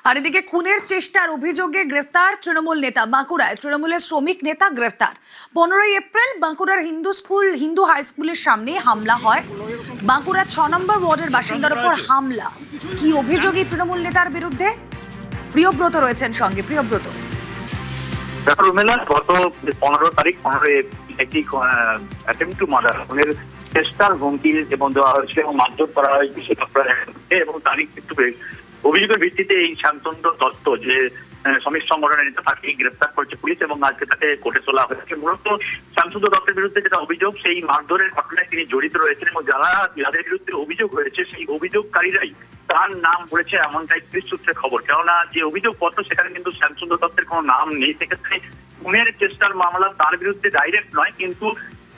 আর এদিকে খুনের চেষ্টার অভিযোগে গ্রেফতার তৃণমূল নেতা। বাঁকুড়ায় তৃণমূলের শ্রমিক নেতা গ্রেফতার। 15 এপ্রিল বাঁকুড়ার হিন্দু হাই স্কুলের সামনে হামলা হয়। বাঁকুড়া 6 নম্বর ওয়ার্ডের বাসিন্দার উপর হামলা। কি অভিযোগ এই তৃণমূল নেতার বিরুদ্ধে? প্রিয়ব্রত রয়েছেন সঙ্গে। প্রিয়ব্রত, গত 15 তারিখ একটি অ্যাটেম্পট টু মার্ডার খুনের চেষ্টার হুমকি এবং দেওয়া হয়েছিল এবং মারধর করা হয়েছে এবং তারিখ অভিযোগের ভিত্তিতে এই শান্তন্দ্র দত্ত যে শ্রমিক সংগঠনের নেতা তাকে গ্রেফতার করেছে পুলিশ এবং আজকে তাকে কোর্টে তোলা হয়েছে। মূলত শান্তন্দ্র দত্তের বিরুদ্ধে যেটা অভিযোগ, সেই মারধরের ঘটনায় তিনি জড়িত রয়েছেন এবং যাদের বিরুদ্ধে অভিযোগ হয়েছে সেই অভিযোগকারীরাই তার নাম বলেছে এমনটাই পুলিশ সূত্রে খবর। কেননা যে অভিযোগপত্র সেখানে কিন্তু শ্যামসুন্দর দত্তের কোনো নাম নেই, সেক্ষেত্রে খুনের চেষ্টার মামলা তার বিরুদ্ধে ডাইরেক্ট নয়, কিন্তু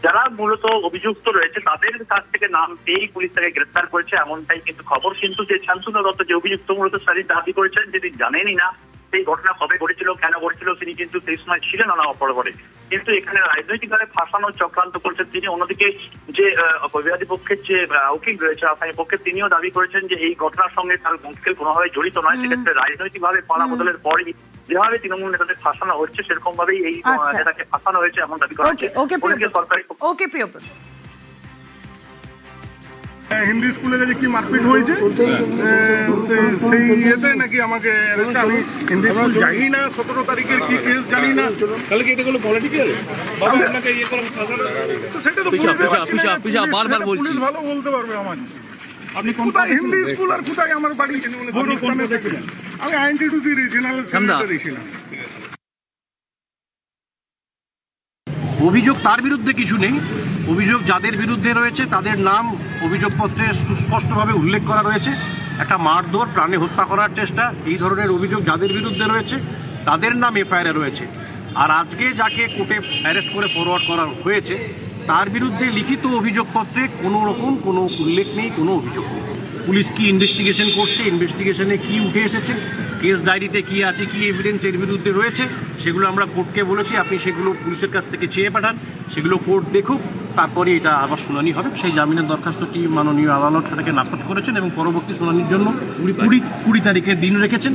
যারা মূলত অভিযুক্ত রয়েছে তাদের কাছ থেকে নাম পেয়েই পুলিশ তাকে গ্রেফতার করেছে এমনটাই কিন্তু খবর। কিন্তু যে শ্যামসুন্দর দত্ত যে অভিযুক্ত মূলত তিনি দাবি করেছেন যে তিনি জানেনই না সেই ঘটনা কবে ঘটেছিল, কেন ঘটেছিল, তিনি কিন্তু সেই সময় ছিলেন না অপরাধে। কিন্তু এখানে রাজনৈতিকভাবে ফাঁসানোর চক্রান্ত করছেন তিনি। অন্যদিকে যে বিবাদী পক্ষের যে উকিল রয়েছে আসামি পক্ষে, তিনিও দাবি করেছেন যে এই ঘটনার সঙ্গে তার মুশকিল কোনোভাবে জড়িত নয়। সেক্ষেত্রে রাজনৈতিকভাবে পালা বদলের পরই যেভাবে তৃণমূল নেতাদের ফাঁসানো হচ্ছে সেরকম ভাবেই এই নেতাকে ফাঁসানো হয়েছে এমন দাবি করা হচ্ছে। হিন্দি স্কুলে যে কি মারপিট হয়েছে সেই ইয়েতে নাকি আমাকে আমি হিন্দি স্কুল যাই না, 17 তারিখের কি কেস জানি না, তাহলে কি এটা কোনো পলিটিক্যাল সেটা তো পুলিশ ভালো বলতে পারবে আমার। আপনি কোথায় হিন্দি স্কুল আর কোথায় আমার বাড়ি? আমি INT2 রিজিনাল সেক্রেটারি ছিলাম। অভিযোগ তার বিরুদ্ধে কিছু নেই। অভিযোগ যাদের বিরুদ্ধে রয়েছে তাদের নাম অভিযোগপত্রে সুস্পষ্টভাবে উল্লেখ করা রয়েছে। একটা মারধর, প্রাণে হত্যা করার চেষ্টা, এই ধরনের অভিযোগ যাদের বিরুদ্ধে রয়েছে তাদের নাম FIR রয়েছে। আর আজকে যাকে কোর্টে অ্যারেস্ট করে ফরওয়ার্ড করা হয়েছে তার বিরুদ্ধে লিখিত অভিযোগপত্রে কোনো রকম কোনো উল্লেখ নেই, কোনো অভিযোগ নেই। পুলিশ কি ইনভেস্টিগেশন করছে, ইনভেস্টিগেশনে কি উঠে এসেছে, কেস ডায়েরিতে কি আছে, কি এভিডেন্স এর বিরুদ্ধে রয়েছে, সেগুলো আমরা কোর্টকে বলেছি আপনি সেগুলো পুলিশের কাছ থেকে চেয়ে পাঠান, সেগুলো কোর্ট দেখুক, তারপরে এটা আবার শুনানি হবে। সেই জামিনের দরখাস্তটি মাননীয় আদালত সেটাকে নাকচ করেছেন এবং পরবর্তী শুনানির জন্য 20 তারিখের দিন রেখেছেন।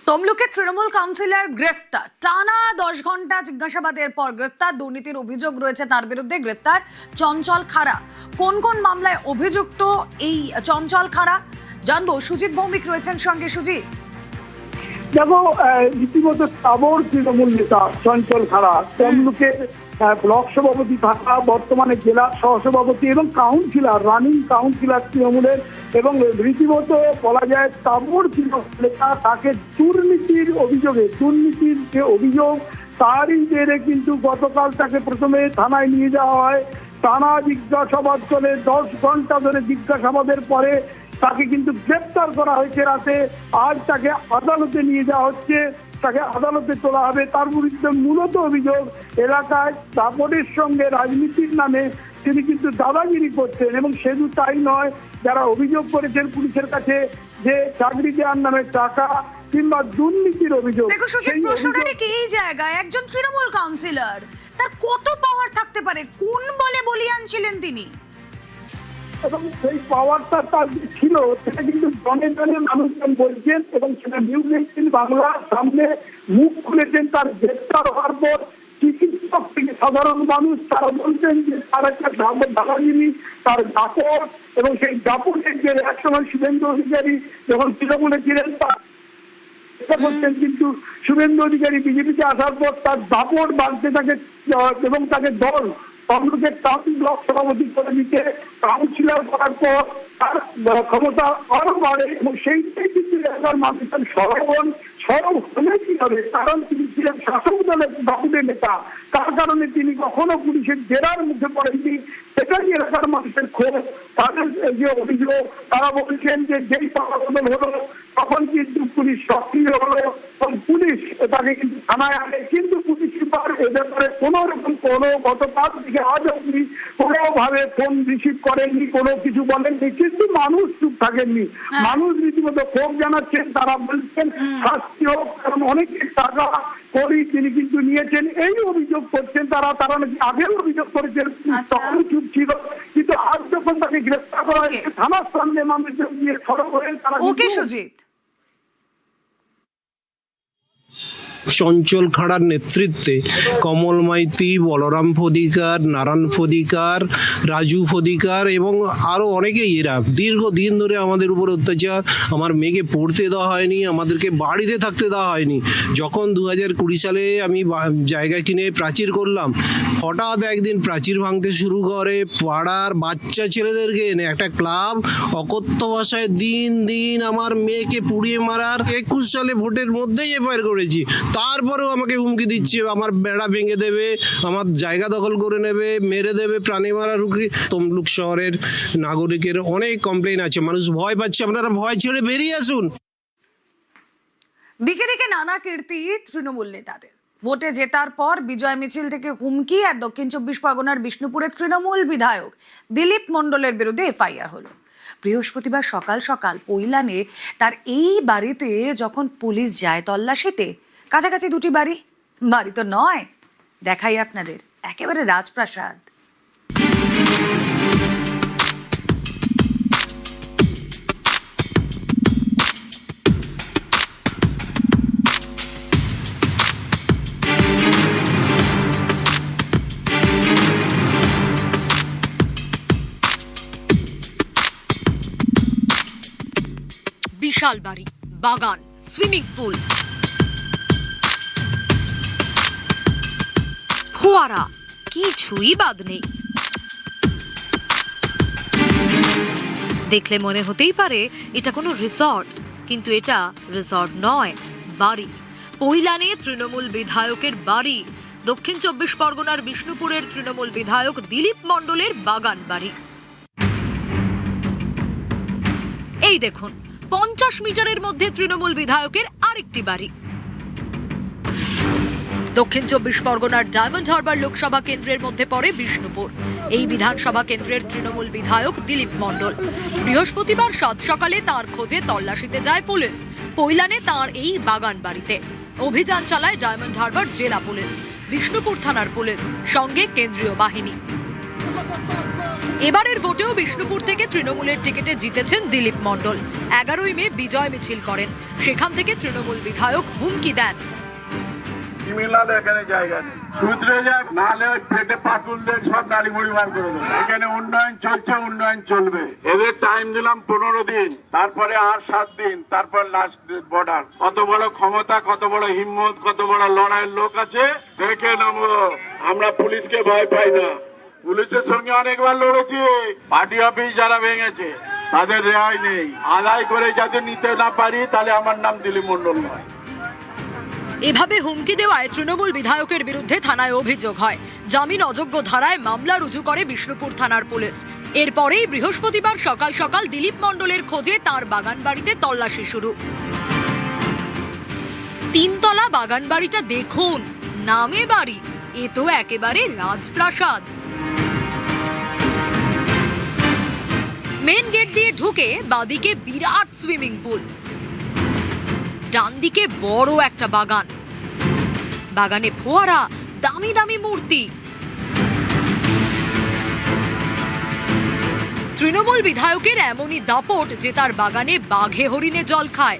তমলুকের তৃণমূল কাউন্সিলর গ্রেফতার। টানা 10 ঘন্টা জিজ্ঞাসাবাদের পর গ্রেফতার। দুর্নীতির অভিযোগ রয়েছে তার বিরুদ্ধে। গ্রেফতার চঞ্চল খাড়া। কোন কোন মামলায় অভিযুক্ত এই চঞ্চল খাড়া জানবো। সুজিত ভৌমিক রয়েছেন সঙ্গে। সুজিত, দেখো, রীতিমতো তাবড় তৃণমূল নেতা চঞ্চল খাড়া তমলুকের ব্লক সভাপতি থাকা, বর্তমানে জেলা সহসভাপতি এবং কাউন্সিলর, রানিং কাউন্সিলর তৃণমূলের, এবং রীতিমতো বলা যায় তাবড় তৃণমূল নেতা। তাকে দুর্নীতির যে অভিযোগ তারই জেরে কিন্তু গতকাল তাকে প্রথমে থানায় নিয়ে যাওয়া হয়। টানা জিজ্ঞাসাবাদ চলে, 10 ঘন্টা ধরে জিজ্ঞাসাবাদের পরে তাকে কিন্তু গ্রেপ্তার করা হয়েছে রাতে। আজ তাকে আদালতে নিয়ে যাওয়া হচ্ছে, তাকে আদালতে তোলা হবে। তার বিরুদ্ধে মূলত অভিযোগ এলাকায় দাপটের সঙ্গে রাজনীতির নামে তিনি কিন্তু দাদাগিরি করছেন। এবং শুধু তাই নয়, যারা অভিযোগ করেছেন পুলিশের কাছে যে চাকরি দেওয়ার নামে টাকা কিংবা দুর্নীতির অভিযোগ। দেখো সুজিত, প্রশ্নটা ঠিক এই জায়গায়, একজন তৃণমূল কাউন্সিলর তার কত পাওয়ার থাকতে পারে? কোন বলে বলিয়ান ছিলেন তিনি? এবং সেই পাওয়ারটা তার যে ছিল সেটা কিন্তু জনে জনে মানুষজন বলছেন এবং সেটা নিউজ 18 বাংলার সামনে মুখ খুলেছেন। তার গ্রেপ্তার হওয়ার পর চিকিৎসক থেকে সাধারণ মানুষ তারা বলছেন যে তার একটা দাদাগিরি, তার দাপট, এবং সেই দাপটের যে একসময় শুভেন্দু অধিকারী যখন তৃণমূলে ছিলেন তা করছেন, কিন্তু শুভেন্দু অধিকারী বিজেপিতে আসার পর তার দাপট বাড়তে থাকে এবং তাকে দল তমলুকের টাউন ব্লক সভাপতি করে দিতে, কাউন্সিলর করার পর তার ক্ষমতা আরো বাড়ে। এবং সেইটাই কিন্তু এলাকার মানুষের সরব হলে কি হবে, কারণ তিনি ছিলেন শাসক দলের বাবুদের নেতা। তার কারণে তিনি কখনো পুলিশের জেরার মুখে পড়েননি। সেটাই এলাকার মানুষের ক্ষোভ। তাদের যে অভিযোগ, তারা বলছেন যে যেই পাওয়া বদল হলো তখন কিন্তু পুলিশ সক্রিয় হলো এবং পুলিশ তাকে কিন্তু থানায় আনে, কিন্তু পুলিশ সুপার এ ব্যাপারে কোনো রকম গতকাল থেকে আজ অব্দি কোনোভাবে ফোন রিসিভ করেননি, কোনো কিছু বলেননি। কিন্তু মানুষ চুপ থাকেননি, মানুষ রীতিমতো ক্ষোভ জানাচ্ছেন। তারা বলছেন শাস্তি হোক, কারণ অনেকের টাকা করি তিনি কিন্তু নিয়েছেন, এই অভিযোগ করছেন তারা। তারা নাকি আগেও অভিযোগ করেছেন, তখন চুপ ছিল, কিন্তু আজ যখন তাকে গ্রেফতার করা হয়েছে থানার সামনে মানুষজন গিয়ে সরব হয়ে তারা। ওকে সুজিত। চঞ্চল খাড়ার নেতৃত্বে কমল মাইতি, বলরাম ফদিকার, নারায়ণ ফদিকার, রাজু ফদিকার এবং আরও অনেকেই এরা দীর্ঘদিন ধরে আমাদের উপর অত্যাচার। আমার মেয়েকে পড়তে দেওয়া হয়নি, আমাদেরকে বাড়িতে থাকতে দেওয়া হয়নি। যখন 2020 সালে আমি জায়গা কিনে প্রাচীর করলাম, হঠাৎ একদিন প্রাচীর ভাঙতে শুরু করে, পাড়ার বাচ্চা ছেলেদেরকে এনে একটা ক্লাব অকথ্য ভাষায় দিন দিন আমার মেয়েকে পুড়িয়ে মারার। 21 সালে ভোটের মধ্যেই এফআইআর করেছি, তারপরেও আমাকে হুমকি দিচ্ছে, আমার বেড়া ভেঙে দেবে, আমার জায়গা দখল করে নেবে, মেরে দেবে, প্রাণী মারার হুমকি। তমলুক শহরের নাগরিকের অনেক কমপ্লেন আছে, মানুষ ভয় পাচ্ছে, আপনারা ভয় ছেড়ে বেরিয়ে আসুন। দিকে দিকে নানা কীর্তি তৃণমূল নেতাদের। ভোটে জেতার পর বিজয় মিছিল থেকে হুমকি, আর দক্ষিণ 24 পরগনার বিষ্ণুপুরের তৃণমূল বিধায়ক দিলীপ মণ্ডলের বিরুদ্ধে এফআইআর হলো। বৃহস্পতিবার সকাল সকাল পৈলানে তার এই বাড়িতে যখন পুলিশ যায় তল্লাশিতে, কাছাকাছি দুটি বাড়ি, বাড়ি তো নয়, দেখাই আপনাদের একেবারে রাজপ্রাসাদ। বিশাল বাড়ি, বাগান, সুইমিং পুল, ফোয়ারা, কিছুই বাদ নেই। দেখলে মনে হতেই পারে এটা কোনো রিসর্ট, কিন্তু এটা রিসর্ট নয়, বাড়ি। পৈলানে তৃণমূল বিধায়কের বাড়ি, দক্ষিণ 24 পরগনার বিষ্ণুপুরের তৃণমূল বিধায়ক দিলীপ মণ্ডলের বাগান বাড়ি। এই দেখুন, 50 মিটারের মধ্যে তৃণমূল বিধায়কের আরেকটি বাড়ি। দক্ষিণ 24 পরগনার ডায়মন্ড হারবার লোকসভা কেন্দ্রের মধ্যে পড়ে বিষ্ণুপুর। এই বিধানসভা কেন্দ্রের তৃণমূল বিধায়ক দিলীপ মণ্ডল। বৃহস্পতিবার সাত সকালে তার খোঁজে তল্লাশিতে যায় পুলিশ পৈলানে তার এই বাগান বাড়িতে। অভিযান চালায় ডায়মন্ড হারবার জেলা পুলিশ, বিষ্ণুপুর থানার পুলিশ, সঙ্গে কেন্দ্রীয় বাহিনী। এবারের ভোটেও বিষ্ণুপুর থেকে তৃণমূলের টিকিটে জিতেছেন দিলীপ মণ্ডল। 11ই মে বিজয় মিছিল করেন, সেখান থেকে তৃণমূল বিধায়ক হুমকি দেন। এখানে জায়গা নেই, শুধরে যাক, নাহলে ওই পেটে পাতুল দিয়ে সব নাড়ি মুড়ি বার করে দেবে। এখানে উন্নয়ন চলছে, উন্নয়ন চলবে। এদের টাইম দিলাম 15 দিন, তারপরে আর 7 দিন, তারপর লাস্ট বর্ডার। কত বড় ক্ষমতা, কত বড় হিম্মত, কত বড় লড়াইয়ের লোক আছে দেখে নেবো। আমরা পুলিশকে ভয় পাই না, পুলিশের সঙ্গে অনেকবার লড়েছি। পার্টি অফিস যারা ভেঙেছে তাদের রেহাই নেই। আদায় করে যাতে নিতে না পারি, তাহলে আমার নাম দিলীপ মণ্ডল নয়। এভাবে হুমকি দেওয়ায় তৃণমূল বিধায়কের বিরুদ্ধে থানায় অভিযোগ হয়। জামিন অযোগ্য ধারায় মামলা রুজু করে বিষ্ণুপুর থানার পুলিশ। এরপরেই বৃহস্পতিবার সকাল সকাল দিলীপ মণ্ডলের খোঁজে তার বাগান বাড়িতে তল্লাশি শুরু। 3 তলা বাগান বাড়িটা দেখুন, নামে বাড়ি, এ তো একেবারে রাজপ্রাসাদ। মেন গেট দিয়ে ঢুকে বাদিকে বিরাট সুইমিং পুল, ডান দিকে বড় একটা বাগান, বাগানে ফোয়ারা, দামি দামি মূর্তি। তৃণমূল বিধায়কের এমনই দাপট যে তার বাগানে বাঘে হরিণে জল খায়।